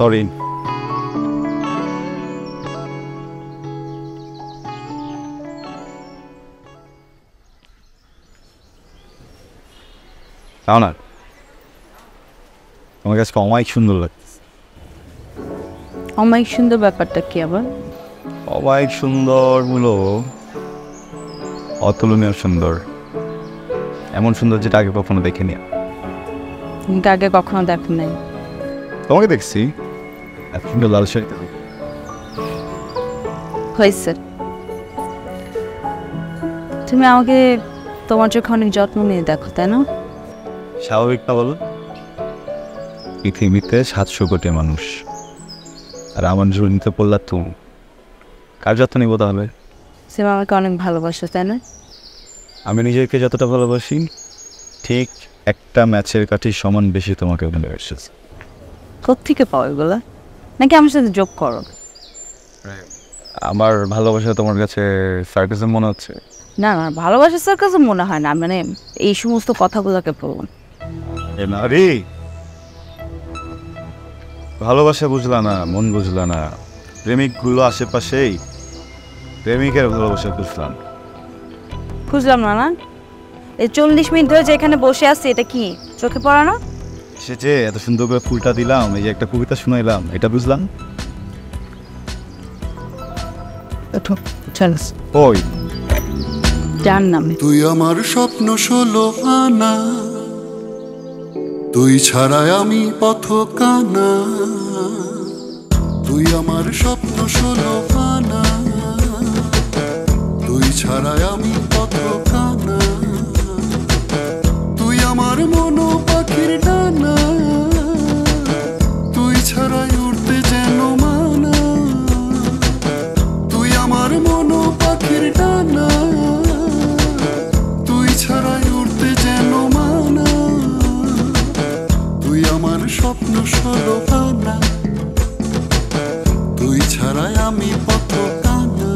Sorry. তাও না, তোমার কাছে অমায়িক সুন্দর লাগছে। অমায়িক সুন্দর ব্যাপারটা কি আবার? অমায়িক সুন্দর হলো অতুলনীয় সুন্দর, এমন সুন্দর যেটা আগে কখনো দেখিনি। কিন্তু আগে কখনো দেখেন নাই। তোমাকে দেখছি এত সুন্দর লাল শাড়িতে। হয়েছে, তুমি আমাকে তোমার চোখে অনেক যত্ন নিয়ে দেখো, তাই না? স্বাভাবিক না বলো? পৃথিবীতে 700 কোটি মানুষ, আর আমার জড়িতে পড়লা তুমি, কার যত্ন নিব তাহলে? সে আমাকে অনেক ভালোবাসো, তাই না? আমি নিজেকে যতটা ভালোবাসি ঠিক একটা ম্যাচের কাঠি সমান বেশি তোমাকে ভালোবাসি। কোত্থেকে পাও এগুলা? নাকি আমার সাথে যোগ করো? আমার ভালোবাসা তোমার কাছে সার্কাসম মনে হচ্ছে? না না, ভালোবাসা সার্কাসম মনে হয় না, মানে এই সমস্ত কথাগুলোকে বলুন। না রে, ভালোবাসা বুঝলা না, মন বুঝলা না, প্রেমিকগুলো আশেপাশেই, প্রেমিকের ভালোবাসা বুঝলাম। বুঝলাম না। না, এই 40 মিনিট ধরে যে এখানে বসে আছি, এটা কি চোখে পড়া না? সে যে এত সুন্দর করে ফুলটা দিলাম, এই যে একটা কবিতা শুনাইলাম, এটা বুঝলাম। ওই যার নামে তুই আমার স্বপ্ন 16 আনা, তুই ছাড়াই আমি পথ কানা। তুই আমার স্বপ্ন 16 আনা, তুই ছাড়াই আমি পথ কানা। তুই আমার মন পাখির ডানা, তুই ছাড়াই উড়তে যেন মানা। তুই আমার মন পাখির ডানা, তুই ছাড়াই উড়তে যেন মানা। তুই আমার স্বপ্ন 16 আনা, তুই ছাড়াই আমি পথ কানা।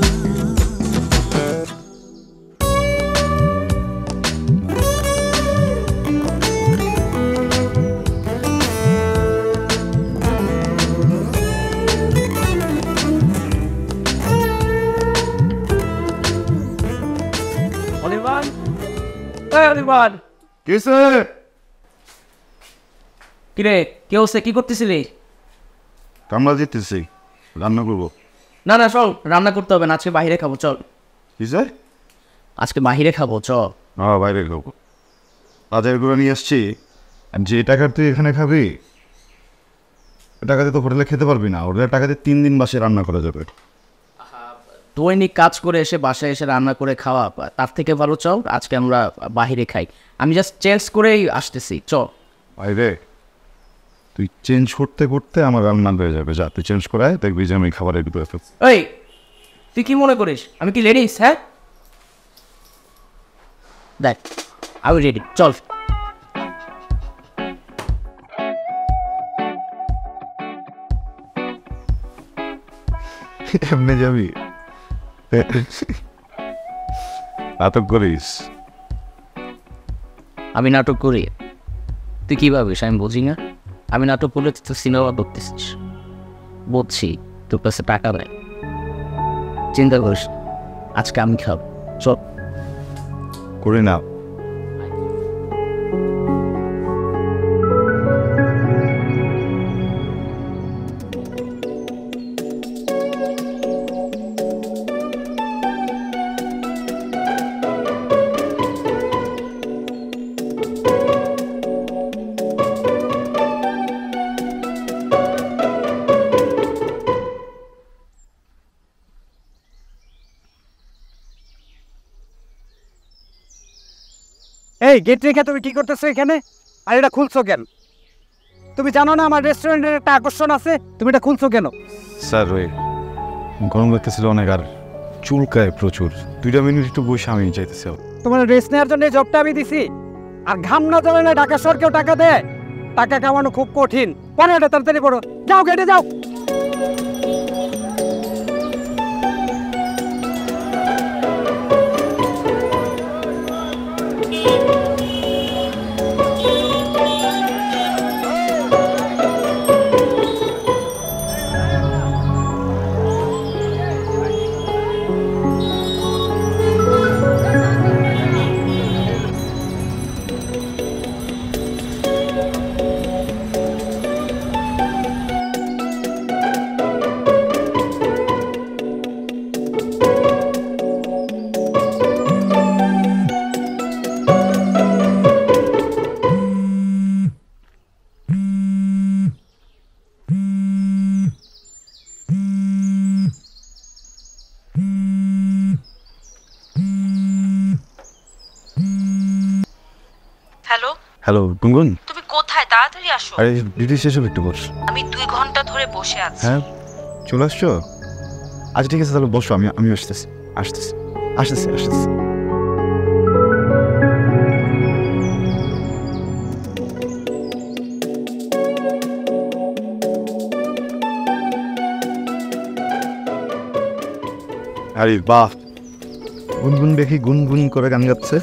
অনির্বাণ, এই অনির্বাণ, কিসে? কিরে কি হচ্ছে? কি করতেছিলি? কামড়া দিতেছি, রান্না করবো। না না চল, রান্না করতে হবে না, আজকে বাহিরে খাবো, চল। কিসে? আজকে বাহিরে খাবো, চল। হ্যাঁ, বাইরে খাবো। বাজার করে নিয়ে আসছি, আর যে টাকার তুই এখানে খাবি, টাকাতে তো হোটেলে খেতে পারবি না। হোটেলের টাকাতে 3 দিন বাসে রান্না করা যাবে। দৈনিক কাজ করে এসে বাসায় এসে রান্না করে খাওয়া, তার থেকে ভালো চল আজকে আমরা বাহিরে খাই। আমি জাস্ট চেঞ্জ করেই আসতেছি, চল। বাইরে তুই চেঞ্জ করতে করতে আমার রান্না হয়ে যাবে। যা, তুই চেঞ্জ করে আয়, দেখবি যে আমি খাবারের ভিতরে ফেলছি। এই তুই কি মনে করিস আমি কি লেডিস? হ্যাঁ দেখ, আমি রেডি, চল। এমনি যাবি? নাটক করিস? আমি নাটক করি? তুই কি ভাবিস আমি বুঝি না? আমি নাটক করলে তুই তো সিনেমা করতেছিস, বুঝছি। তোর কাছে টাকা নেই, চিন্তা করিস না। আজকে আমি খাবো, চল। করি না। এই গেট রেখে তুমি কি করতেছো এখানে? আর এটা খুলছো কেন? তুমি জানো না আমার রেস্টুরেন্টের একটা আকর্ষণ আছে, তুমি এটা খুলছো কেন? স্যার, ওই গরম লাগতেছিল অনেক, আর চুলকায় প্রচুর। 2 মিনিট একটু বসে আমি চাইতেছি। তোমার রেস্ট নেওয়ার জন্য এই জবটা আমি দিছি, আর ঘাম না জলে না ঢাকা শহর কেউ টাকা দেয়? টাকা কামানো খুব কঠিন। পরে এটা তাড়াতাড়ি পড়ো, যাও গেটে যাও। হ্যালো, হ্যালো গুনগুন, তুমি কোথায়? তাড়াতাড়ি আসো। আরে ডিউটি শেষ হবে, একটু বস। আমি 2 ঘন্টা ধরে বসে আছি। হ্যাঁ চলে আসছো? আচ্ছা ঠিক আছে, তাহলে বসো, আমি আসতেছি আসতেছি আসতেছি আসতেছি। আরে বাহ, গুনগুন দেখি গুনগুন করে গান গাচ্ছে।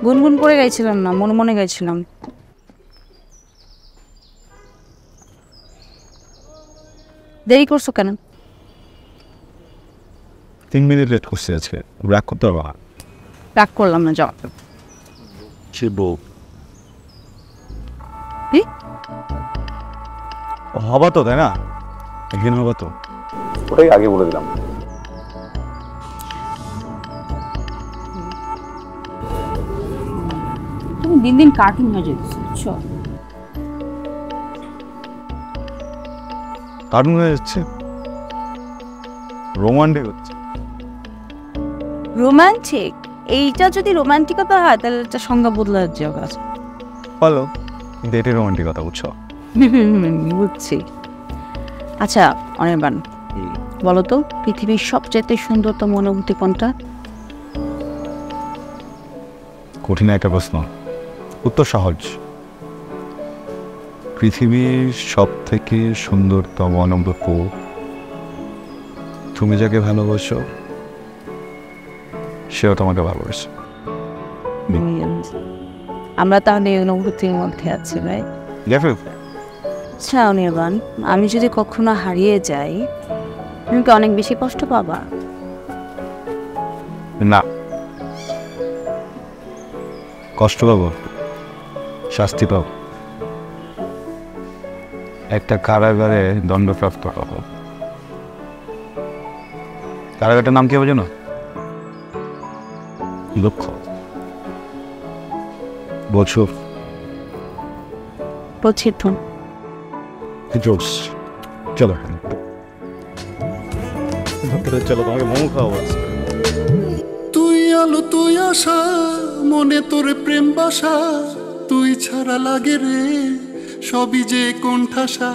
গুনগুন করে গাইছিলাম না, মনে মনে গাইছিলাম। দেরি করছো কেন? 3 মিনিট লেট করছি আজকে, রাগ করতে পারবো না। রাগ করলাম না, যাও। সে বউ কি? হবা তো, তাই না? একদিন হবা তো, ওটাই আগে বলে দিলাম। তুমি দিন দিন কার্টুন হয়ে যাচ্ছ, বুঝছো? কার্টুন হয়ে যাচ্ছে, রোমান্টিক হচ্ছে। রোমান্টিক? এইটা যদি রোমান্টিকতা হয় তাহলে এটা সংজ্ঞা বদলে যাবে। ভালো, কিন্তু এটাই রোমান্টিকতা, বুঝছো? বুঝছি। আচ্ছা অনির্বাণ, বলো তো পৃথিবীর সবচেয়ে সুন্দরতম অনুভূতি কোনটা? কঠিন একটা প্রশ্ন, উত্তর সহজ। পৃথিবীর সব থেকে সুন্দরতম অনুভূতি তুমি যাকে ভালোবাসো সেও তোমাকে ভালোবাসে। আমরা তাহলে এই অনুভূতির মধ্যে আছি, ভাই। আচ্ছা অনির্বাণ, আমি যদি কখনো হারিয়ে যাই তুমি কি অনেক বেশি কষ্ট পাবা? না, কষ্ট পাবো, শাস্তি পাবো, একটা কারাগারে দণ্ডপ্রাপ্ত হব। কারাগারটার নাম কি হবে জানো? লক্ষ্য। বলছো? বলছি তো। জোস, চলো চলো, তোমাকে মোমো খাওয়াবো। তুই আলো তুই আশা, মনে তোরে প্রেম বাসা, তুই ছাড়া লাগে রে সবই যে কোণঠাসা।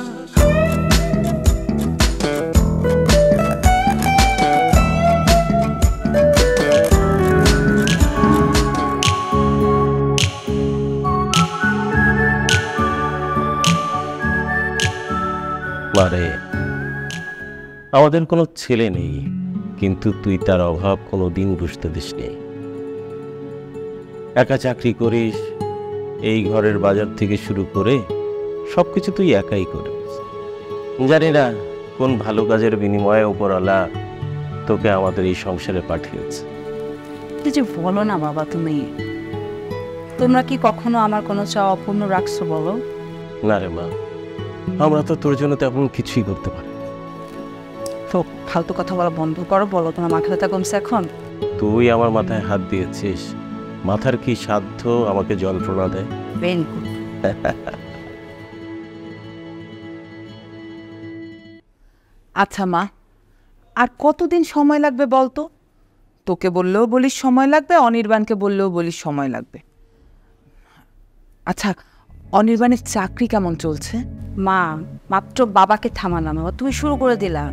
মারে, আমাদের কোনো ছেলে নেই, কিন্তু তুই তার অভাব কোনো দিন বুঝতে দিসনি। একা চাকরি করিস, এই ঘরের বাজার থেকে শুরু করে সবকিছু তুই একাই করিস। জানি না কোন ভালো কাজের বিনিময়ে উপরওয়ালা তোকে আমাদের এই সংসারে পাঠিয়েছে। যে বলো না বাবা, তুমি তোমরা কি কখনো আমার কোনো চাওয়া অপূর্ণ রাখছো বলো? না রে মা, আমরা তো তোর জন্য তেমন কিছুই করতে পারি। তো ফালতু কথা বলা বন্ধ করো, বলো তোমার মাথা ব্যথা কমছে এখন? তুই আমার মাথায় হাত দিয়েছিস, মাথার কি সাধ্য আমাকে যন্ত্রণা দেয়? Very good. আচ্ছা মা, আর কতদিন সময় লাগবে বলতো? তোকে বললেও বলিস সময় লাগবে, অনির্বাণকে বললেও বলিস সময় লাগবে। আচ্ছা, অনির্বাণের চাকরি কেমন চলছে? মা, মাত্র বাবাকে থামালাম, বাবা তুমি শুরু করে দিলা।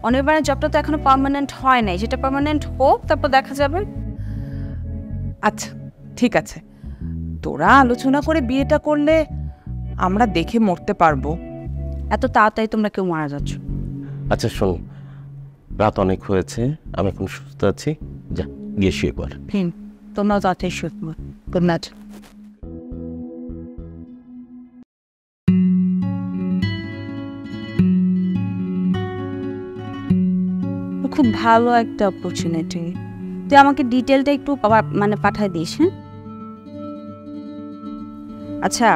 অনির্বাণের জবটা তো এখনো পার্মানেন্ট হয় নাই, যেটা পার্মানেন্ট হোক তারপর দেখা যাবে। আচ্ছা ঠিক আছে, তোরা আলোচনা করে বিয়েটা করলে আমরা দেখে মরতে পারবো। এত তাড়াতাড়ি তোমরা কেউ মারা যাচ্ছ? আচ্ছা শোন, রাত অনেক হয়েছে, আমি এখন সুস্থ আছি, যা গিয়ে শুয়ে পড়। তোমরাও তাড়াতাড়ি শুয়ে পড়ো। Good night. খুব ভালো একটা অপরচুনিটি। তুই আমাকে ডিটেলটা একটু মানে পাঠাই দিস। হ্যাঁ আচ্ছা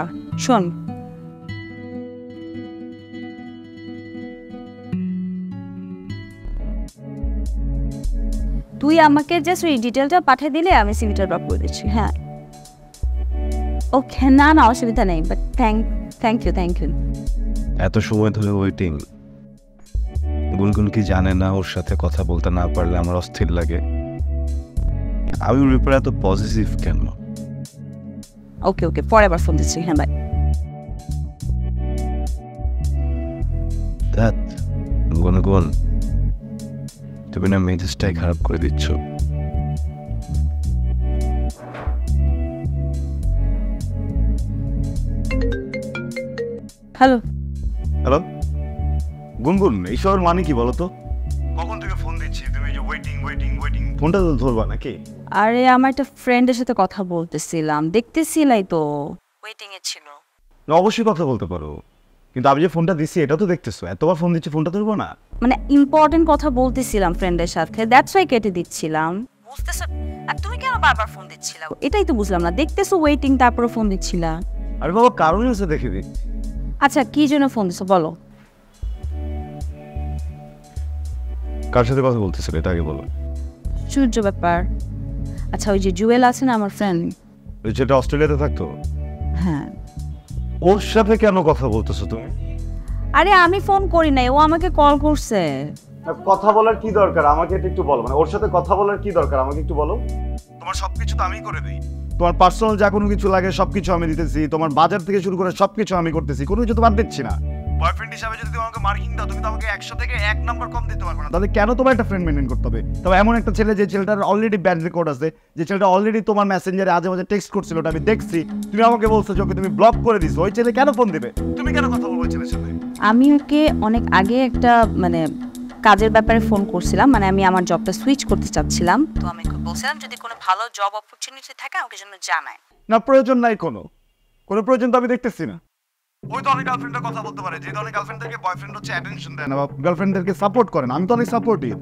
শোন, তুই আমাকে জাস্ট ওই ডিটেলটা পাঠিয়ে দিলে আমি সিভিটা ড্রপ করে দিচ্ছি। হ্যাঁ ওকে, না না অসুবিধা নেই, বাট থ্যাংক ইউ। এত সময় ধরে ওয়েটিং। গুনগুন কি জানে না ওর সাথে কথা বলতে না পারলে আমার অস্থির লাগে? আমি ওর ব্যাপারে এত পজিটিভ কেন? ওকে পরে আবার ফোন দিচ্ছি। হ্যাঁ বাই। গুনগুন, তুমি না মেজাজটাই খারাপ করে দিচ্ছ। হ্যালো হ্যালো গুনগুন, এইসবের মানে কি বলো তো? কখন থেকে ফোন দিচ্ছি, তুমি যে ওয়েটিং, ফোনটা তো ধরবা নাকি? আরে আমার একটা ফ্রেন্ডের সাথে কথা বলতেছিলাম, দেখতেছিলাই তো ওয়েটিং এ ছিল। না অবশ্যই কথা বলতে পারো, কিন্তু আমি যে ফোনটা দিচ্ছি এটা তো দেখতেছো, এতবার ফোন দিচ্ছি, ফোনটা ধরবো না? মানে ইম্পর্টেন্ট কথা বলতেছিলাম ফ্রেন্ডের সাথে, দ্যাটস ওয়াই কেটে দিচ্ছিলাম। বুঝতেছ? আর তুমি কেন বারবার ফোন দিচ্ছিলা? এটাই তো বুঝলাম না। দেখতেছো ওয়েটিং, তারপরে ফোন দিচ্ছিলা। আরে বাবা কারণ আছে, দেখে দিই। আচ্ছা কি জন্য ফোন দিছো বলো? কার সাথে কথা বলতেছিল এটা আগে বলো। সূর্য ব্যাপার। আচ্ছা ওই যে জুয়েল আছে না আমার ফ্রেন্ড, যেটা অস্ট্রেলিয়াতে থাকতো, হ্যাঁ ওর সাথে কেন কথা বলতেছো তুমি? আরে আমি ফোন করি নাই, ও আমাকে কল করছে। কথা বলার কি দরকার আমাকে এটা একটু বলো, মানে ওর সাথে কথা বলার কি দরকার আমাকে একটু বলো। তোমার সবকিছু তো আমি করে দিই, তোমার পার্সোনাল যা কোনো কিছু লাগে সবকিছু আমি দিতেছি, তোমার বাজার থেকে শুরু করে সবকিছু আমি করতেছি, কোনো কিছু তো বাদ দিচ্ছি না। বয়ফ্রেন্ড হিসাবে যদি তুমি আমাকে মার্কিং দাও, তুমি তো আমাকে 100 থেকে 1 নাম্বার কম দিতে পারবে না। তাহলে কেন তোমার একটা ফ্রেন্ড মেনটেন করতে হবে? তবে এমন একটা ছেলে, যে ছেলেটার অলরেডি ব্যাড রেকর্ড আছে, যে ছেলেটা অলরেডি তোমার মেসেঞ্জারে আজে বাজে টেক্সট করছিল, ওটা আমি দেখছি, তুমি আমাকে বলছো যে ওকে তুমি ব্লক করে দিছো, ওই ছেলে কেন ফোন দিবে? তুমি কেন কথা বলবো ওই ছেলের সাথে? আমি ওকে অনেক আগে একটা মানে কাজের ব্যাপারে ফোন করছিলাম, মানে আমি আমার জবটা সুইচ করতে চাচ্ছিলাম, তো আমি ওকে বলছিলাম যদি কোনো ভালো জব অপরচুনিটি থাকে আমাকে জন্য জানায়। না প্রয়োজন নাই, কোনো প্রয়োজন তো আমি দেখতেছি না। ওই তো অনেক গার্লফ্রেন্ডের কথা বলতে পারে, যে অনেক গার্লফ্রেন্ডদেরকে বয়ফ্রেন্ড হচ্ছে অ্যাটেনশন দেয় না বা গার্লফ্রেন্ডদেরকে সাপোর্ট করে না। আমি তো অনেক সাপোর্টিভ,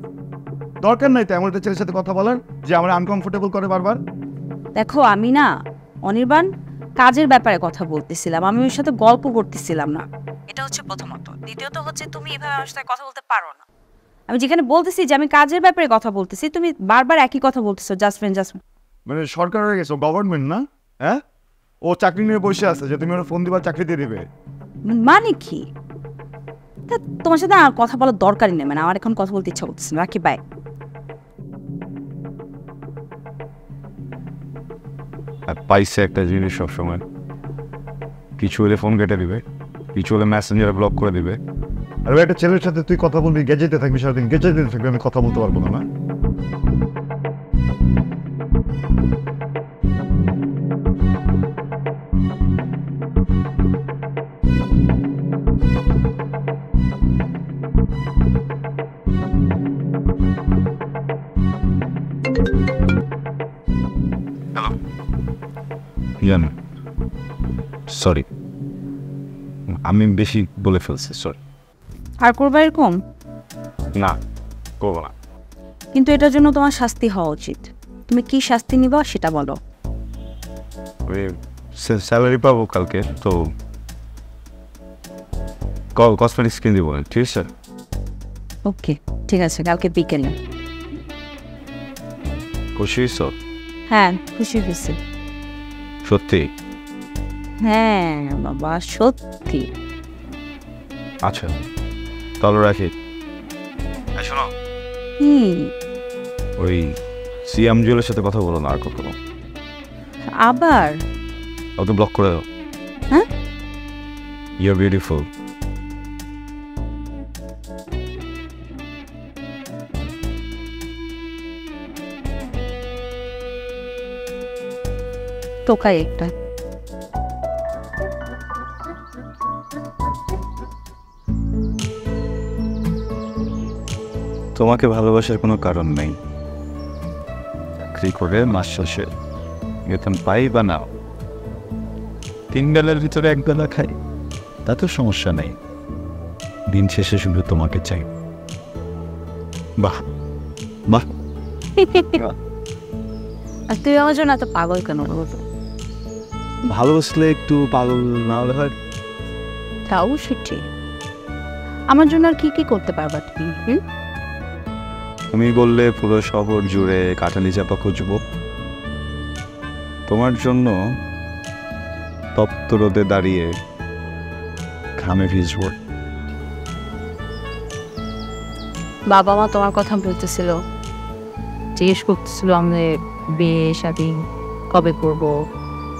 দরকার নাই তো এমন একটা ছেলের সাথে কথা বলার যে আমার আনকমফোর্টেবল করে বারবার। দেখো আমি না অনির্বাণ কাজের ব্যাপারে কথা বলতেছিলাম, আমি ওর সাথে গল্প করতেছিলাম না। এটা হচ্ছে প্রথমত। দ্বিতীয়ত হচ্ছে তুমি এভাবে আমার সাথে কথা বলতে পারো না। আমি যেখানে বলতেছি যে আমি কাজের ব্যাপারে কথা বলতেছি, তুমি বারবার একই কথা বলতেছো, জাস্ট ফ্রেন্ড। মানে সরকার হয়ে গেছো, গভর্নমেন্ট না? হ্যাঁ, ও চাকরি নিয়ে বসে আছে যে তুমি ওর ফোন দিবা চাকরি দিয়ে দিবে। মানে কি? তোমার সাথে আর কথা বলার দরকারই নেই, মানে আমার এখন কথা বলতে ইচ্ছা করতেছে না। রাখি, বাই। আর পাইছে একটা জিনিস সবসময়, কিছু হলে ফোন কেটে দিবে, কিছু হলে মেসেঞ্জারে ব্লক করে দিবে। আর একটা ছেলের সাথে তুই কথা বলবি, গেজেতে থাকবি সারাদিন, গেজেতে থাকবি, আমি কথা বলতে পারবো না। জান সরি, আমি বেশি বলে ফেলছি, সরি। আর করবা এরকম? না করবো না। কিন্তু এটার জন্য তোমার শাস্তি হওয়া উচিত। তুমি কি শাস্তি নিবা সেটা বলো। আমি স্যালারি পাবো কালকে, তো কসমেটিক্স কিনে দিব, ঠিক আছে? ওকে ঠিক আছে, কালকে বিকেলে। খুশি হইছ? হ্যাঁ খুশি হয়েছি। সত্যি? হ্যাঁ বাবা সত্যি। আচ্ছা তাহলে রাখি। শোনো, ওই সিএম জুয়েলের সাথে কথা বলো না আর কখনো। আবার? ওকে ব্লক করে দাও। হ্যাঁ, ইউ আর বিউটিফুল। টোকাই একটা। তোমাকে ভালোবাসার কোনো কারণ নেই। চাকরি করে মাস শেষে বেতন পাই বা নাও, 3 বেলার ভিতরে 1 বেলা খাই, তাতেও সমস্যা নেই। দিন শেষে শুধু তোমাকে চাই। বাহ, বাহ, আর তুই আমার জন্য এত পাগল কেন বলো তো? ভালোবাসলে একটু পাগল না হলে হয়? তা অবশ্যই ঠিক। আমার জন্য আর কি কি করতে পারবা তুমি? তুমি বললে পুরো শহর জুড়ে কাটালি চাপা খুঁজবো, তোমার জন্য তপ্ত রোদে দাঁড়িয়ে ঘামে ভিজবো। বাবা মা তোমার কথা বলতেছিল, জিজ্ঞেস করতেছিল আমাদের বিয়ে শাদী কবে করব,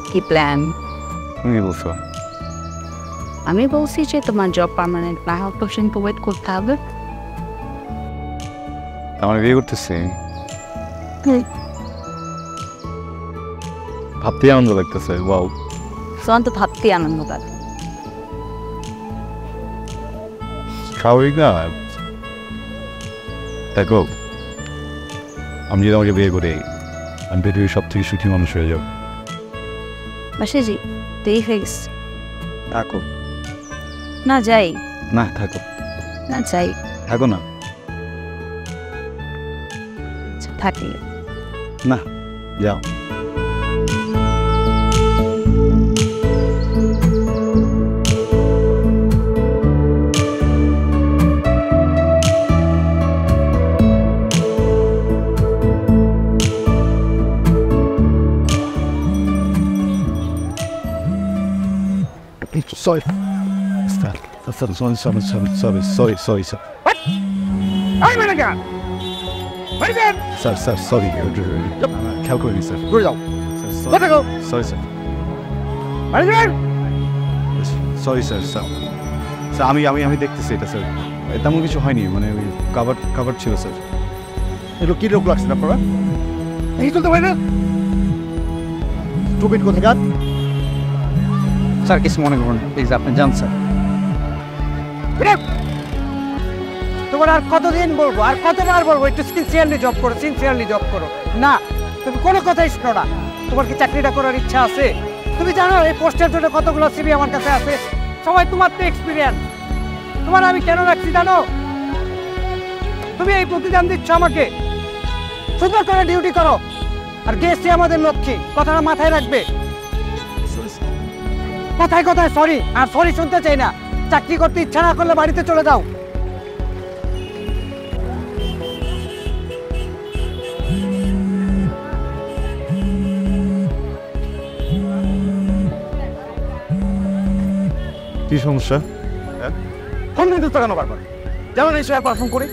কি প্ল্যান। তুমি বলছো আমি বলছি যে তোমার জব পার্মানেন্ট না হওয়া পর্যন্ত ওয়েট করতে হবে। আমার বিয়ে করতেছে, ভাবতে আনন্দ লাগতেছে। ওয়াও, তোমার তো ভাবতেই আনন্দ লাগে। স্বাভাবিক না? দেখো, আমি যদি আমাকে বিয়ে করে আমি পৃথিবীর সব থেকে সুখী মানুষ হয়ে যাব। বাসেজি দেরি হয়ে গেছে, থাকো। না যাই, না থাকো, না যাই, থাকো না। আচ্ছা, থাকি। না, যাও। Sorry. Sorry, sir. এই ম্যানেজার, Sir, sorry. খেয়াল করিনি, স্যার। ঘুরে যাও। কোথায় গো? Sorry, sir. Manager, Sorry, sir. Sir, আমি দেখতেছি এটা, স্যার। তেমন কিছু হয়নি, মানে ওই কাভার ছিল, স্যার। এগুলো কি লোক লাগছে আপনারা? এই চলতে পারে না? টুপিট কোথায় গান? স্যার কিছু মনে করুন প্লিজ, আপনি যান স্যার। তোমার আর কতদিন বলবো, আর কতবার বলবো একটু সিনসিয়ারলি জব করো, সিনসিয়ারলি জব করো। না, তুমি কোনো কথাই শোনো না। তোমার কি চাকরিটা করার ইচ্ছা আছে? তুমি জানো এই পোস্টের জন্য কতগুলো সিভি আমার কাছে আছে, সবাই তোমার তো এক্সপিরিয়েন্স। তোমার আমি কেন রাখছি জানো? তুমি এই প্রতিদান দিচ্ছ আমাকে, সুন্দর করে ডিউটি করো। আর গেছি আমাদের লক্ষ্যে, কথাটা মাথায় রাখবে। কথায় কথায় সরি, আর সরি শুনতে চাই না। চাকরি করতে ইচ্ছা না করলে বাড়িতে চলে যাও। কি সমস্যা? ফোন নিতে কেন বারবার? যেমন এই সময় পারফর্ম করি।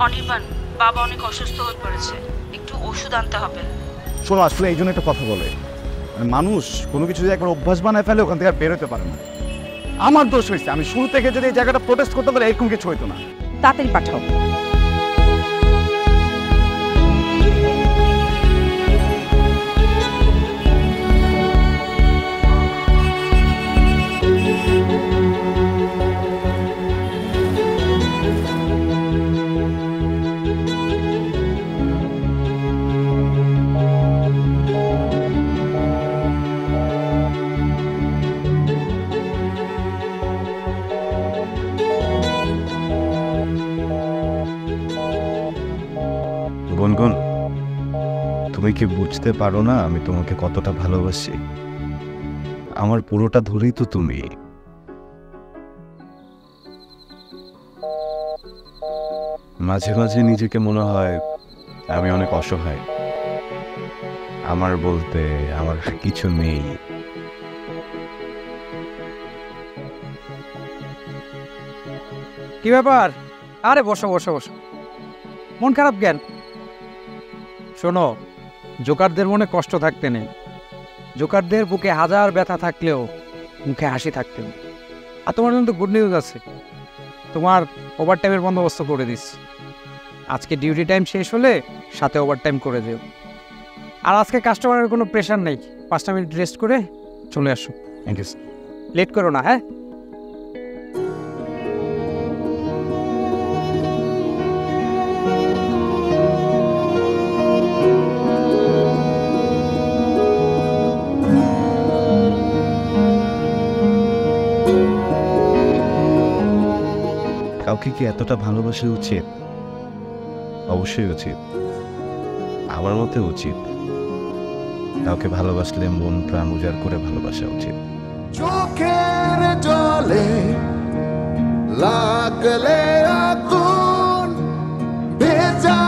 অনির্বাণ, বাবা অনেক অসুস্থ হয়ে পড়েছে, একটু ওষুধ আনতে হবে। শোনো, আসলে এই জন্য একটা কথা বলে, মানে মানুষ কোনো কিছু যদি একবার অভ্যাস বানায় ফেলে ওখান থেকে আর বেরোতে পারে না। আমার দোষ হয়েছে, আমি শুরু থেকে যদি এই জায়গাটা প্রোটেস্ট করতে পারি এরকম কিছু হইতো না। তাড়াতাড়ি পাঠাও। গুনগুন, তুমি কি বুঝতে পারো না আমি তোমাকে কতটা ভালোবাসি? আমার পুরোটা ধরেই তো তুমি। মাঝে মাঝে নিজেকে মনে হয় আমি অনেক অসহায়, আমার বলতে আমার কিছু নেই। কি ব্যাপার? আরে বসো বসো বসো, মন খারাপ কেন? শোনো, জোকারদের মনে কষ্ট থাকতে নেই, জোকারদের বুকে হাজার ব্যথা থাকলেও মুখে হাসি থাকতে নেই। আর তোমার জন্য তো গুড নিউজ আছে, তোমার ওভার টাইমের বন্দোবস্ত করে দিচ্ছি। আজকে ডিউটি টাইম শেষ হলে সাথে ওভার টাইম করে দিও। আর আজকে কাস্টমারের কোনো প্রেশার নেই, 5টা মিনিট রেস্ট করে চলে আসো। Thank you. লেট করো না, হ্যাঁ? কাউকে কি এতটা ভালোবাসা উচিত? অবশ্যই উচিত, আমার মতে উচিত। কাউকে ভালোবাসলে মন প্রাণ উজাড় করে ভালোবাসা উচিত। চোখের জলে লাগলে আগুন, ভেজা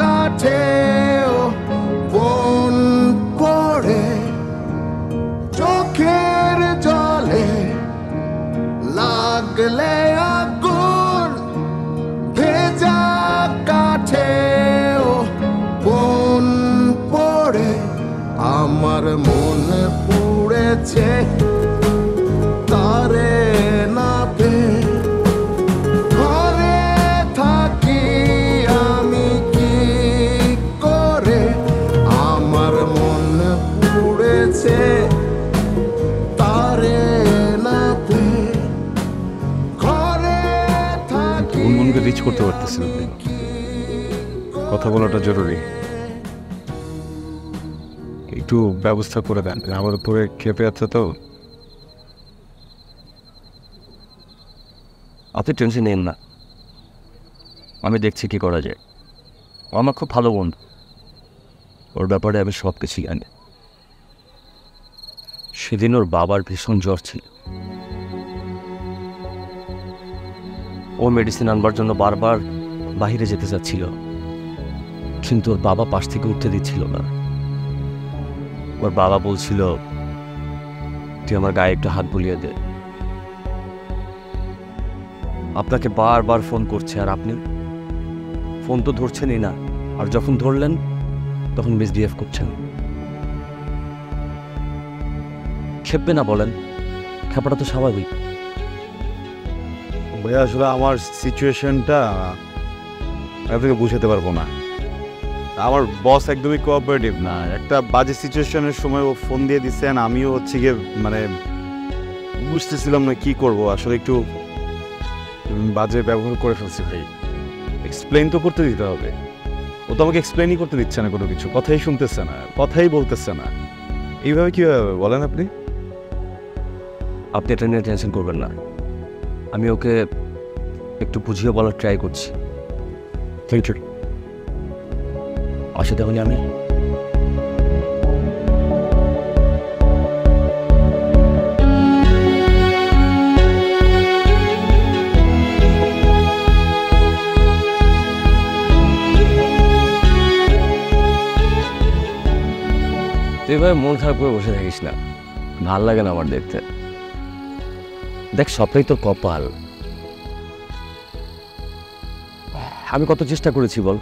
কাঠেও বন পড়ে। চোখের জলে লাগলে আগুন, ভেজা কাঠেও বন পড়ে। আমার মন পুড়েছে তারে না পেয়ে। ঘরে থাকি আমি কি করে, আমার মন পুড়েছে তারে না পেয়ে। ঘরে থাকি মনকে রিচ করতে পারতেছিল, কথা বলাটা জরুরি। একটু ব্যবস্থা করে দেন, আমার উপরে খেপে আছে তো। আপনি টেনশন নেন না, আমি দেখছি কি করা যায়। ও আমার খুব ভালো বন্ধু, ওর ব্যাপারে আমি সব কিছু জানি। সেদিন ওর বাবার ভীষণ জ্বর ছিল, ও মেডিসিন আনবার জন্য বারবার বাইরে যেতে চাচ্ছিল, কিন্তু ওর বাবা পাশ থেকে উঠতে দিচ্ছিল না। ওর বাবা বলছিল, তুই আমার গায়ে একটু হাত বুলিয়ে দে। আপনাকে বারবার ফোন করছে আর আপনি ফোন তো ধরছেনই না, আর যখন ধরলেন তখন মিসবিহেভ করছেন। খেপবে না বলেন, খেপাটা তো স্বাভাবিক। ভাইয়া আসলে আমার সিচুয়েশনটা আপনাকে বুঝাতে পারবো না। আমার বস একদমই কোঅপারেটিভ না। একটা বাজে সিচুয়েশনের সময় ও ফোন দিয়ে দিচ্ছেন, আমিও হচ্ছে গিয়ে মানে বুঝতেছিলাম না কি করব। আসলে একটু বাজে ব্যবহার করে ফেলছি ভাই। এক্সপ্লেইন তো করতে দিতে হবে। ও তো আমাকে এক্সপ্লেইনই করতে দিচ্ছে না কোনো কিছু, কথাই শুনতেছে না, কথাই বলতেছে না। এইভাবে কীভাবে বলেন আপনি? আপনি এটা নিয়ে টেনশন করবেন না, আমি ওকে একটু বুঝিয়ে বলার ট্রাই করছি। Thank you. আসে তাহলে আমি তুই ভাই মন খারাপ করে বসে থাকিস না, ভাল লাগে না আমার দেখতে। দেখ, সবটাই তোর কপাল। আমি কত চেষ্টা করেছি বল।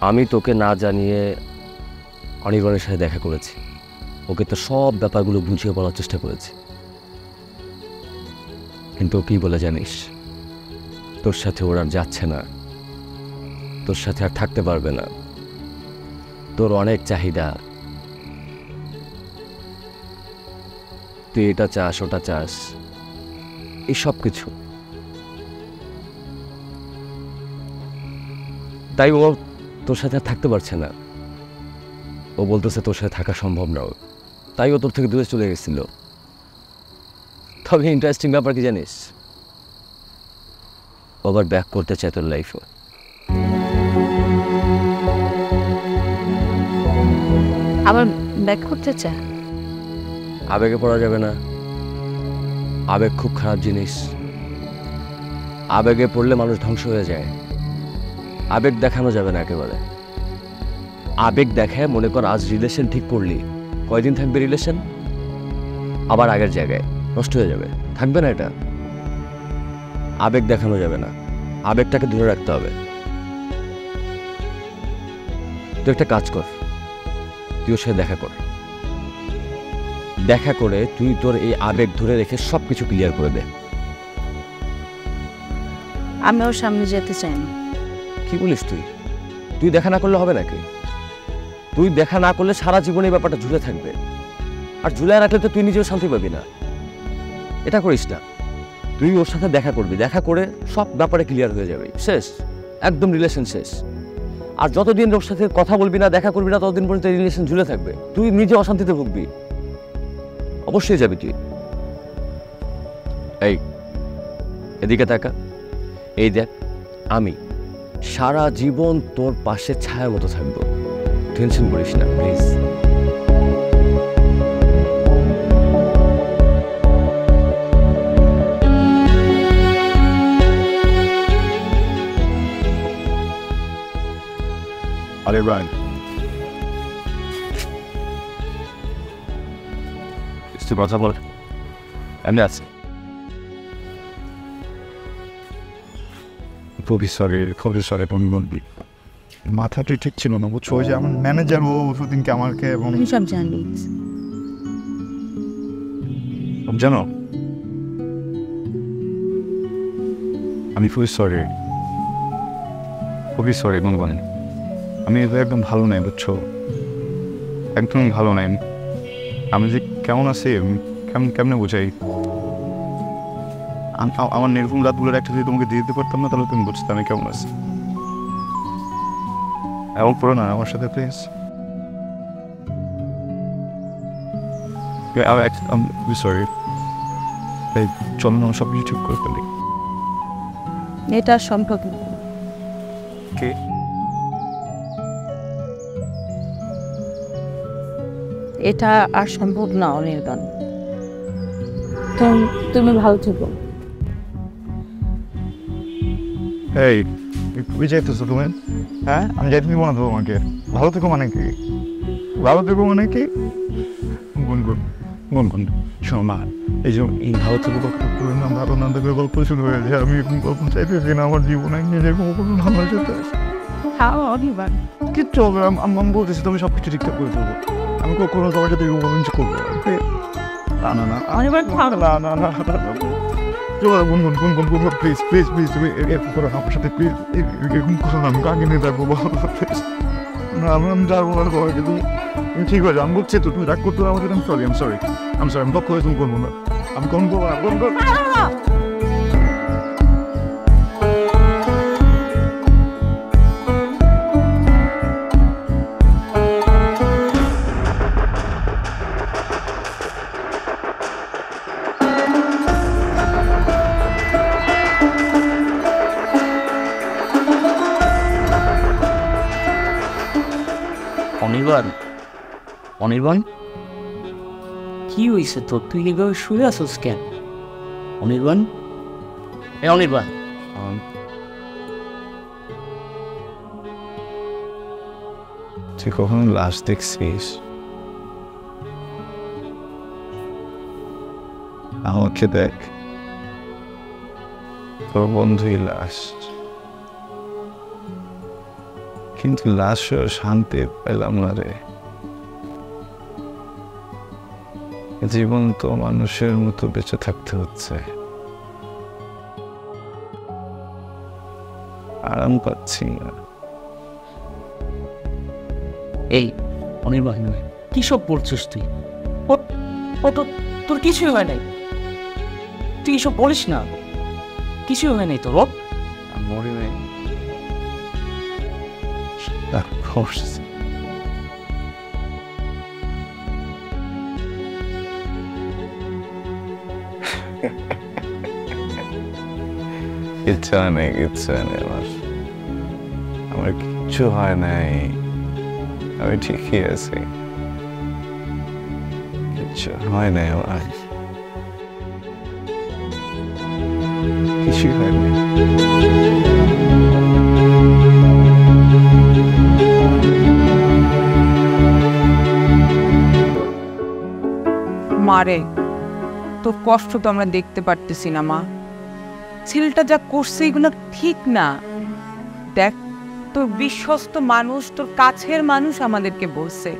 আমি তোকে না জানিয়ে অনির্বাণের সাথে দেখা করেছি, ওকে তো সব ব্যাপারগুলো বুঝিয়ে বলার চেষ্টা করেছি, কিন্তু কি বলে জানিস, তোর সাথে ওরা যাচ্ছে না, তোর সাথে আর থাকতে পারবে না। তোর অনেক চাহিদা, তুই এটা চাস ওটা চাস, এই সব কিছু। তাই ও তোর সাথে আর থাকতে পারছে না। ও বলতেছে তোর সাথে থাকা সম্ভব না, তাই ও তোর থেকে দূরে চলে গেছিল। তবে ইন্টারেস্টিং ব্যাপার কি জানিস, ও আবার ব্যাক করতে চায় তোর লাইফে। আবার ব্যাক করতে চায়? আবেগে পড়া যাবে না, আবেগ খুব খারাপ জিনিস। আবেগে পড়লে মানুষ ধ্বংস হয়ে যায়। আবেগ দেখানো যাবে না একেবারে। আবেগ দেখায়, মনে কর আজ রিলেশন ঠিক করলি, কয়দিন থাকবে রিলেশন, আবার আগের জায়গায় নষ্ট হয়ে যাবে, থাকবে না এটা। আবেগ দেখানো যাবে না, আবেগটাকে ধরে রাখতে হবে। তুই একটা কাজ কর, তুই ওর সাথে দেখা কর, দেখা করে তুই তোর এই আবেগ ধরে রেখে সব কিছু ক্লিয়ার করে দে। আমি ওর সামনে যেতে চাই না। কি বলিস তুই? তুই দেখা না করলে হবে নাকি? তুই দেখা না করলে সারা জীবন এই ব্যাপারটা ঝুলে থাকবে, আর ঝুলে রাখলে তো তুই নিজেও শান্তি পাবি না। এটা করিস না। তুই ওর সাথে দেখা করবি, দেখা করে সব ব্যাপারে ক্লিয়ার হয়ে যাবে, শেষ, একদম রিলেশন শেষ। আর যতদিন ওর সাথে কথা বলবি না, দেখা করবি না, ততদিন পর্যন্ত এই রিলেশন ঝুলে থাকবে, তুই নিজে অশান্তিতে ভুগবি। অবশ্যই যাবি তুই। এই এদিকে তাকা, এই দেখ, আমি সারা জীবন তোর পাশে ছায়ার মতো থাকবো। টেনশন করিস না প্লিজ। আরে রান তুই কথা বল, আমি আছি। খুবই সরি বন্ধু, মাথাটাই ঠিক ছিল না বুঝছো। ওই যে আমার ম্যানেজার ও সেদিনকে আমাকে এবং আমি সব জানি। জানো আমি খুবই সরি বন্ধু। আমি একদম ভালো নাই বুঝছো, একদম ভালো নাই। আমি যে কেমন আছি কেমনে বোঝাই। আমার নির্ভুল রাতগুলোর একটা যদি তোমাকে দিয়ে দিতে পারতাম না তাহলে তুমি বুঝতে আমি কেমন আছি। এমন করো না আমার সাথে প্লিজ। সরি, এই চলো না সব কিছু ঠিক করে ফেলি। এটা সম্ভব না। কে? এটা আর সম্ভব না অনির্বাণ। তুমি ভালো থেকো। এই কই যাইতেছো তুমি? হ্যাঁ আমি যাইতে দিব না তো তোমাকে। ভালো থেকো মানে কি? ভালো থেকো মানে কি? গুনগুন শোনো না, এই যে এই ভালো থেকো ভালো না দেখে গল্প শুরু হয়ে যায়। আমি গল্প চাইতেছি না আমার জীবনে নিজে কোনো আমার সাথে। হ্যাঁ অনির্বাণ, কিচ্ছু হবে আমি বলতেছি তুমি সব কিছু ঠিকঠাক করে দেবো। আমি কখনো তোমার সাথে কিছু করবো না। না না অনির্বাণ না না গুনগুন প্লিজ তুমি এরকম করো আমার সাথে প্লিজ। এরকম করো না, আমি কাকে নিয়ে থাকবো প্লিজ। না আমি যাবো না তোমাকে। তুমি ঠিক আছে আমি বলছি তো তুমি রাগ করতে আমাকে। আমি সরি আমি পক্ষ হয়ে তুমি করবো না। আমি কোন করবো অনির্বাণ কি হয়েছে তোর? তুই এভাবে শুয়ে আসোস কেন? অনির্বাণ অনির্বাণ তুই কখনো লাশ দেখছিস? আমাকে দেখ, তোর বন্ধুই লাশ, কিন্তু লাশও শান্তি পেলাম না রে। জীবন তো মানুষের মতো বেঁচে থাকতে হচ্ছে, আরাম পাচ্ছি না। এই অনির্বাণ কি সব বলছিস তুই? তোর কিছুই হয় নাই, তুই এসব বলিস না। কিছুই হয় নাই তোর। মরি নাই। কিচ্ছু হয় নাই আমার কিচ্ছু হয় নাই, আমি ঠিকই আছি, কিচ্ছু হয় নাই আমার, কিছুই হয় নাই। মারে তোর কষ্ট তো আমরা দেখতে পারতেছি না মা। ছেলেটা যা করছে এগুলো ঠিক না। দেখ তোর বিশ্বস্ত মানুষ, তোর কাছের মানুষ আমাদেরকে বলছে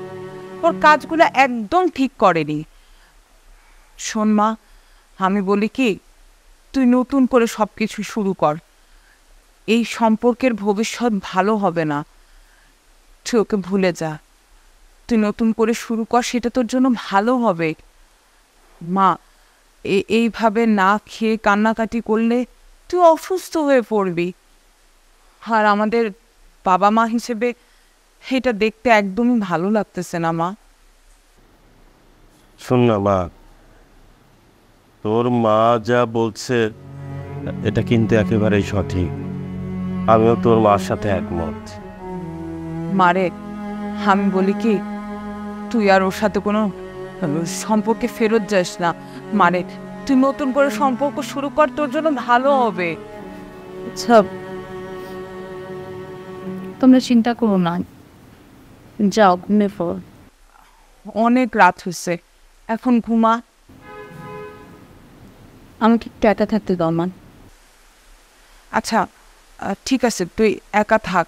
ওর কাজগুলো একদম ঠিক করেনি। শোন মা, আমি বলি কি তুই নতুন করে সব কিছু শুরু কর। এই সম্পর্কের ভবিষ্যৎ ভালো হবে না। তুই ওকে ভুলে যা, তুই নতুন করে শুরু কর, সেটা তোর জন্য ভালো হবে। মা এইভাবে না খেয়ে কান্নাকাটি করলে তুই অসুস্থ হয়ে পড়বি। আর আমাদের বাবা মা হিসেবে এটা দেখতে একদমই ভালো লাগতেছে না মা। শোন না মা, তোর মা যা বলছে এটা কিন্তু একেবারেই সঠিক। আমিও তোর মার সাথে একমত। মারে, আমি বলি কি, তুই আর ওর সাথে কোনো সম্পর্কে ফেরত যাস না। মানে তুই নতুন করে সম্পর্ক শুরু কর, তোর জন্য ভালো হবে। আচ্ছা, তোমরা চিন্তা করো না, যাও ঘুমিয়ে পড়ো। অনেক রাত হয়েছে, এখন ঘুমা। আমাকে একটু একা থাকতে দাও মান। আচ্ছা ঠিক আছে, তুই একা থাক।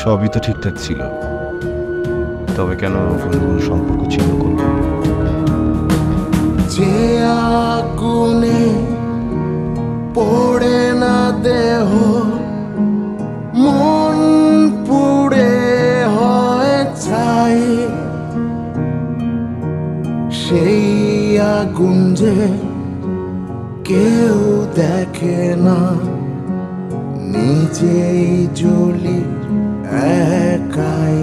সবই তো ঠিকঠাক ছিল, তবে কেন কোনো সম্পর্ক ছিন্ন করব? যে আগুনে পড়ে না দেহ, মন পুড়ে হয় ছাই, সেই আগুন যে কেউ দেখে না, নিজেই জ্বলি একাই।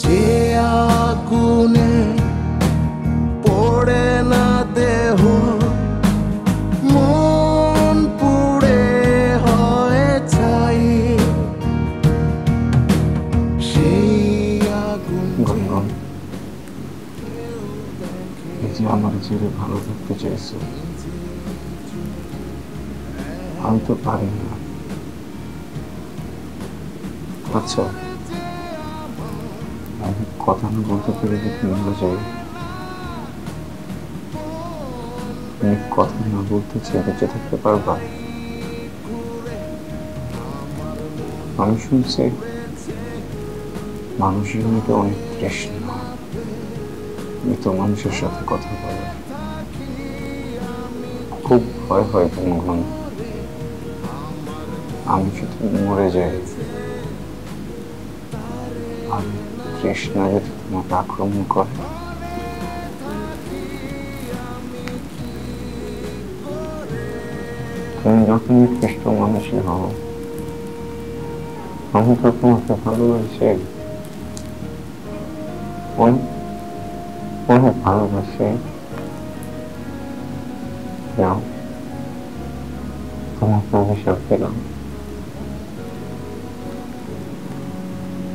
যে আগুনে পড়ে না দেহ, মন পুড়ে হয় ছাই, সেই আগুন যে আমার ছেড়ে ভালো থাকতে চাইছে, আমি তো পারি না। আচ্ছা, আমি কথা না বলতে পেরে যদি মরে যাই, তুমি কথা না বলতে চেয়ে বেঁচে থাকতে পারবা? আমি শুনছি মানুষের মধ্যে অনেক তৃষ্ণা, মৃত মানুষের সাথে কথা বলে খুব ভয় হয় গুনগুন। আমি যদি মরে যাই আর তৃষ্ণা যদি তোমাকে আক্রমণ করে, তুমি যখনই তৃষ্ণ মানুষই হও, আমি তো তোমাকে ভালোবাসি, অনেক ভালোবাসি। যাও, তোমাকে অভিশাপ দিলাম,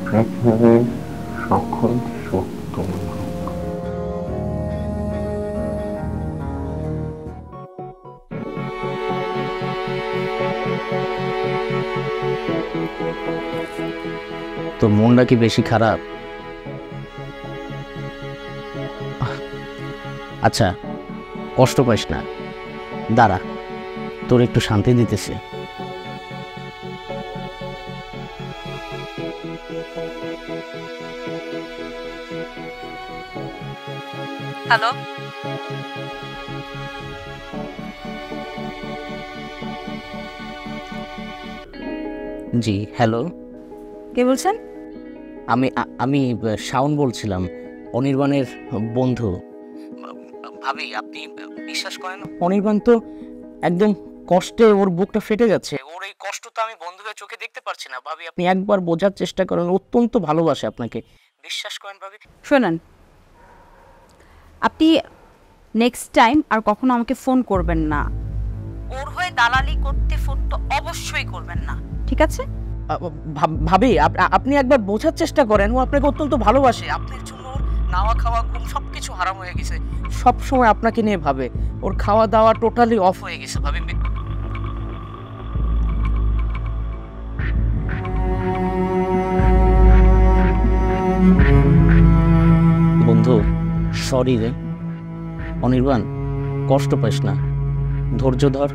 পৃথিবীর সকল সুখ তোমার হোক। তোর মনটা কি বেশি খারাপ? আচ্ছা, কষ্ট পাইস না, দাঁড়া, তোর একটু শান্তি দিতেছে। হ্যালো, জি হ্যালো, কে বলছেন? আমি আমি শাওন বলছিলাম, অনির্বাণের বন্ধু। ভাবি, আপনি বিশ্বাস করেন, অনির্বাণ তো একদম কষ্টে ওর বুকটা ফেটে যাচ্ছে। ওর এই কষ্ট তো আমি বন্ধুদের চোখে দেখতে পারছি না। ভাবি, আপনি একবার বোঝার চেষ্টা করেন, অত্যন্ত ভালোবাসে আপনাকে, বিশ্বাস করেন ভাবি। শোনেন, আপনি নেক্সট টাইম আর কখনো আমাকে ফোন করবেন না। ওর হয়ে দালালি করতে ফোন তো অবশ্যই করবেন না, ঠিক আছে? ভাবি, আপনি একবার বোঝার চেষ্টা করেন, ও আপনাকে অত্যন্ত ভালোবাসে। আপনার জন্য ওর নাওয়া খাওয়া ঘুম সবকিছু হারাম হয়ে গেছে, সব সময় আপনাকে নিয়ে ভাবে। ওর খাওয়া দাওয়া টোটালি অফ হয়ে গেছে ভাবি। বন্ধু, সরি রে। অনির্বাণ, কষ্ট পাইস না, ধৈর্য ধর,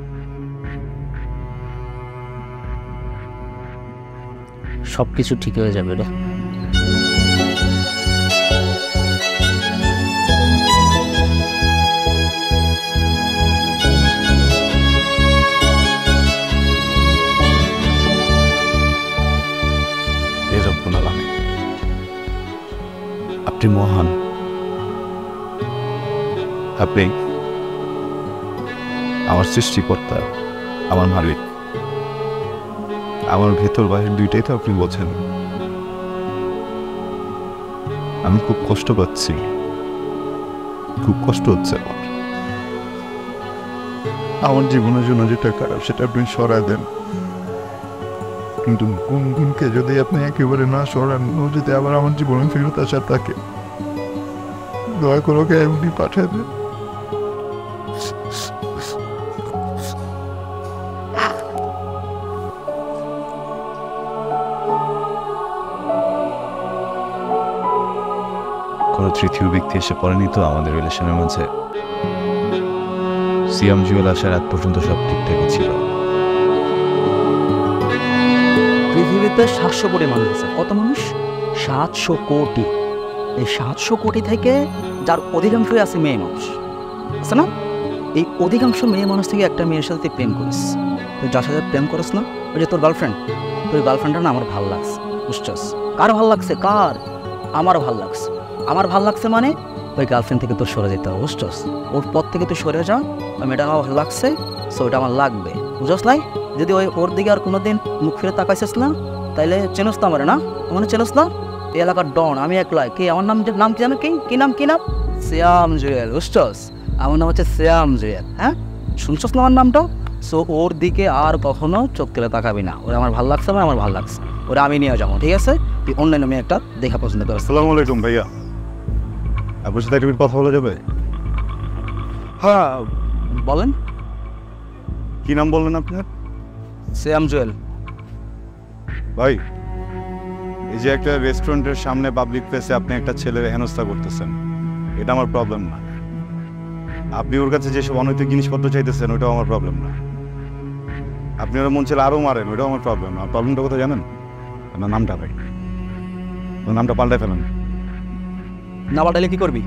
সবকিছু ঠিক হয়ে যাবে রে। আপনি মহান, আপনি আমার সৃষ্টিকর্তা, আমার মালিক, আমার ভেতর বাইরের দুইটাই তো আপনি বোঝেন। আমি খুব কষ্ট পাচ্ছি, খুব কষ্ট হচ্ছে আমার জীবনের জন্য যেটা খারাপ সেটা আপনি সরায় দেন, কিন্তু কোন গুণকে যদি আপনি একেবারে না সরান, ও যদি আবার আমার জীবনে ফেরত আসার থাকে, দয়া করে ওকে এমনি পাঠিয়ে দেন। কোনো তৃতীয় ব্যক্তি এসে পড়েনি তো আমাদের রিলেশনের মাঝে? সিয়াম জুয়েল আসার আগ পর্যন্ত সব ঠিকঠাকই ছিল। পৃথিবীতে 700 কোটি মানুষ আছে। কত মানুষ? 700 কোটি। এই 700 কোটি থেকে যার অধিকাংশই আছে মেয়ে মানুষ, আছে না? এই অধিকাংশ মেয়ে মানুষ থেকে একটা মেয়ের সাথে প্রেম করিস, তুই যার সাথে প্রেম করিস না, ওই যে তোর গার্লফ্রেন্ড, তোর গার্লফ্রেন্ডটা না আমার ভাল লাগছে, বুঝছস? কার ভাল লাগছে? কার? আমার ভাল লাগছে। আমার ভাল লাগছে মানে ওই গার্লফ্রেন্ড থেকে তোর সরে যেতে হবে, বুঝছস? ওর পর থেকে তুই সরে যা, মেয়েটা আমার ভালো লাগছে, সো ওটা আমার লাগবে, বুঝছস? লাই যদি ওর দিকে আর কোনোদিন মুখ ফিরে তাকাইছিস না, তাইলে চেনস না আমারে, না মানে চেনস না? এই এলাকার ডন আমি একলাই। কি আমার নাম কি জানো? কি নাম? শ্যাম জুয়েল, বুঝছস? আমার নাম হচ্ছে শ্যাম জুয়েল। হ্যাঁ, শুনছস না আমার নামটা? সো ওর দিকে আর কখনো চোখ তুলে তাকাবি না। ওরা আমার ভালো লাগছে, আমার ভালো লাগছে, ওরা আমি নিয়ে যাবো, ঠিক আছে? তুই অনলাইনে মেয়ে একটা দেখা পছন্দ কর। আসসালামু আলাইকুম ভাইয়া, আপনার সাথে একটু কথা বলা যাবে? হ্যাঁ বলেন। কি নাম বললেন আপনার? শ্যাম জুয়েল। ভাই, এই যে একটা রেস্টুরেন্টের সামনে পাবলিক প্লেসে আপনি একটা ছেলের হেনস্থা করতেছেন, এটা আমার প্রবলেম না। আপনি ওর কাছে যেসব অনৈতিক জিনিসপত্র চাইতেছেন, ওইটাও আমার প্রবলেম না। আপনি ওরা মন ছেলে আরও মারেন, ওইটাও আমার প্রবলেম না। প্রবলেমটা কোথায় জানেন? আপনার নামটা ভাই, ওর নামটা পাল্টায় ফেলেন। না পাল্টাইলে কি করবি?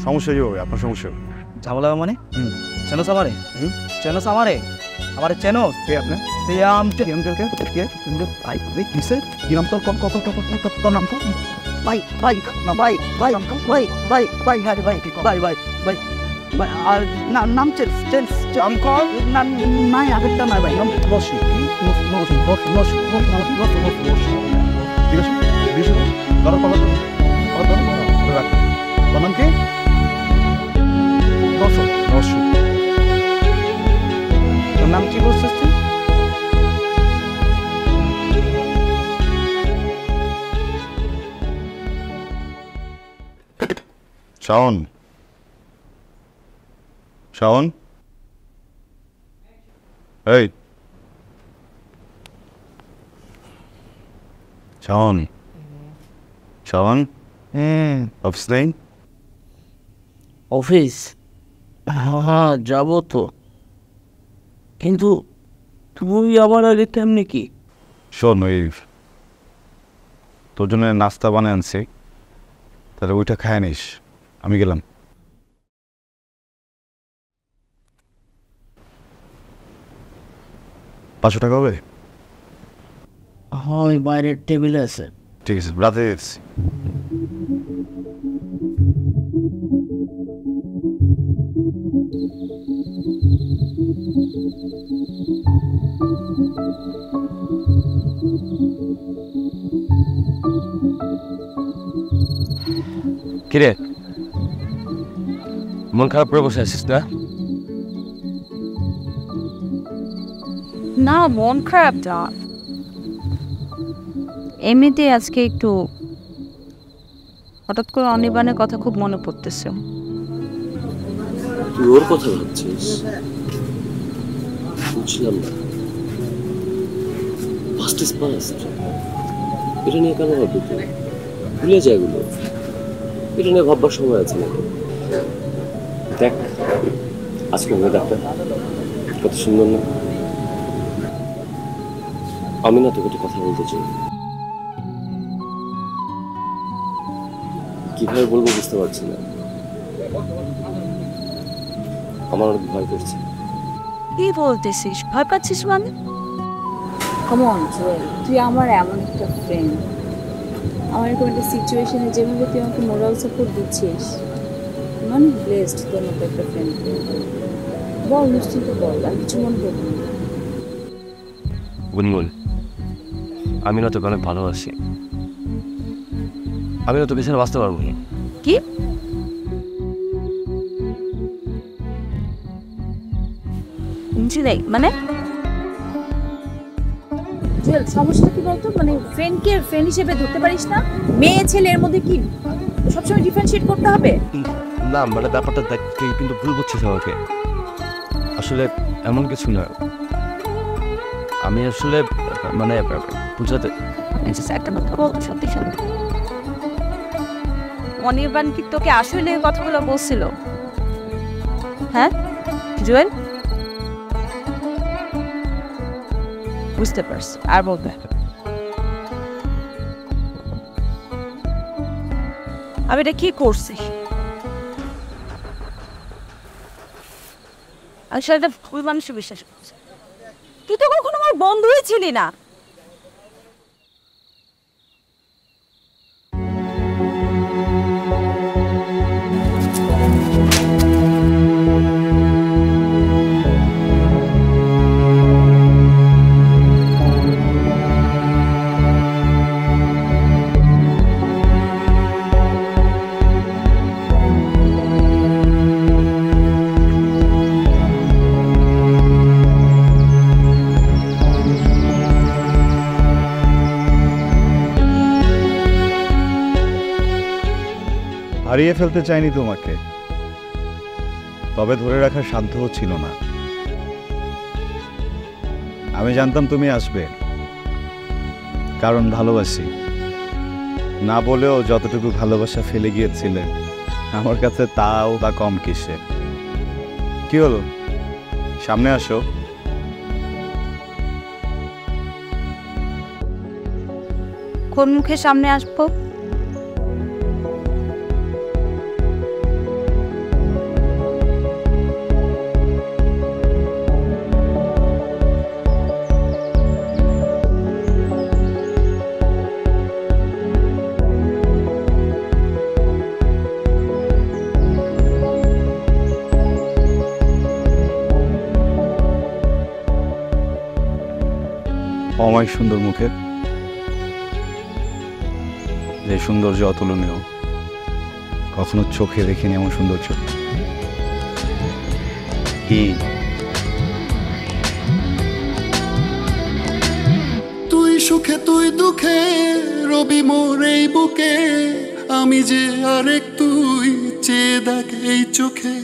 সমস্যাই হবে, আপনার সমস্যা হবে। ঝামেলা মানে? চেনস আমারে? চেনস আমারে? আমারে চেনস? কে আপনি? শ্যাম ভাই কিসে? কি নাম তোর? তোর নাম তো ভাই ভাই না ভাই ভাই ভাই ভাই ভাই হ্যাঁ ভাই ভাই ভাই ভাই ভাই আর নাম চেঞ্জ আমি কল না নাই আগেরটা নাই ভাই নাম বসি বসি ঠিক আছে, ধরো কথা তোর নাম কি? দর্শক তোর নাম কি বলছিস তুই? শাওন, শাওন, এই শাওন, শাওন, অফিস নেই? অফিস? হ্যাঁ যাবো তো, কিন্তু তুই আমার আগে তেমনি কি? শোন, ওই তোর জন্য নাস্তা বানিয়ে আনছি, তাহলে ওইটা খায় নিস, আমি গেলাম। $500 হবে? হ্যাঁ ওই বাইরের টেবিলে আছে। ঠিক আছে, রাতে এসছি। কিরে, মন খারাপ করে বসে আছিস না? না, মন খারাপ না, এমনিতেই আজকে একটু হঠাৎ করে অনির্বাণের কথা খুব মনে পড়তেছে। তুই ওর কথা ভাবছিস? বুঝলাম না। পাস্ট ইজ পাস্ট, এটা নিয়ে কেন ভাববি তুই? ভুলে যায় এগুলো, এটা নিয়ে ভাববার সময় আছে না। দেখ আজকে ওয়েদারটা কত সুন্দর না? আমি না তোকে একটা কথা বলতে চাই, কিভাবে বলবো বুঝতে পারছি না। আমার অনেক ভয় করছে। কি বলতেছিস? ভয় পাচ্ছিস মানে? কম অন জুয়েল, তুই আমার এমন একটা ফ্রেন্ড, আমার এরকম একটা সিচুয়েশনে যেভাবে তুই আমাকে মোরাল সাপোর্ট দিচ্ছিস, মানে ব্লেসড তোর মতো একটা ফ্রেন্ড। বল, নিশ্চিন্ত বল, আর কিছু মনে করবো না। গুনগুন, আমি না তোকে অনেক ভালোবাসি। আমি না তোকে ছাড়া বাঁচতে পারবো না। কি? মানে সমস্যা কি বলতো? মানে ফ্রেন্ডকে ফ্রেন্ড হিসেবে ধরতে পারিস না? মেয়ে ছেলে এর মধ্যে কি সবসময় ডিফারেন্সিয়েট করতে হবে? না মানে ব্যাপারটা দেখ, তুই কিন্তু ভুল বুঝছিস আমাকে। আসলে এমন কিছু না, আমি আসলে মানে বুঝাতে একটা কথা বল, সত্যি সত্যি অনির্বাণ কি তোকে আসলে কথাগুলো বলছিল? হ্যাঁ জুয়েল, বুঝতে পারছি, আর বলতে আমি এটা কি করছি? আসলে একটা ভুল মানুষে বিশ্বাস করছে। তুই তো কখনো আমার বন্ধুই ছিলি না। হারিয়ে ফেলতে চাইনি তোমাকে, তবে ধরে রাখার সাধ্যও ছিল না। আমি জানতাম তুমি আসবে, কারণ ভালোবাসি। না বলেও যতটুকু ভালোবাসা ফেলে গিয়েছিলে আমার কাছে তাও বা কম কিসে। কি হলো, সামনে আসো। কোন মুখে সামনে আসবো? অমায়িক সুন্দর মুখের, যে সৌন্দর্য অতুলনীয়, কখনো চোখে দেখিনি এমন সৌন্দর্য। কি তুই সুখে তুই দুঃখে রবি মোর এই বুকে, আমি যে আরেক তুই, চেয়ে দেখ এই চোখে।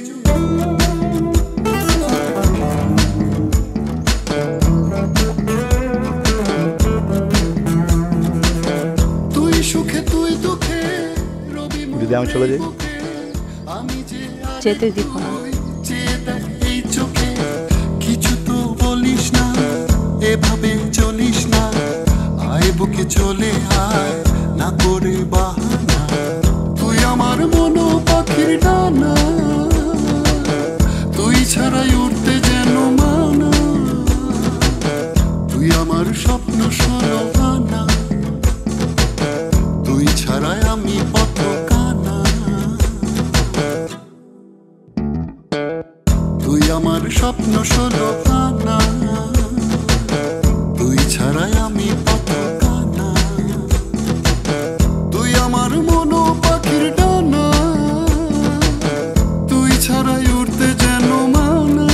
তুই সুখে তুই দুঃখে রবি মোর যদি আমি চলে যাই? আমি যে যেতে দিব না। চেয়ে দেখ এই চোখে। কিছু তো বলিস না, এভাবে চলিস না, আয় বুকে চলে আয়, না করে বাহানা। তুই আমার মনো পাখির ডানা, তুই ছাড়াই উঠতে যেন মানা। তুই আমার স্বপ্ন ষোলো আনা, তুই ছাড়াই আমি পথ কানা। তুই আমার স্বপ্ন ষোলো আনা, তুই ছাড়াই আমি পথ কানা। তুই আমার মনো পাখির ডানা, তুই ছাড়াই উঠতে যেন মানা।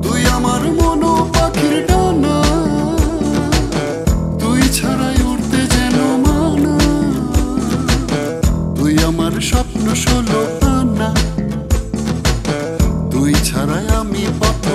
তুই আমার মনো পাখির ডানা, তুই ছাড়াই উঠতে যেন মানা। তুই আমার স্বপ্ন ষোলো আনা, তুই ছাড়াই আমি পথ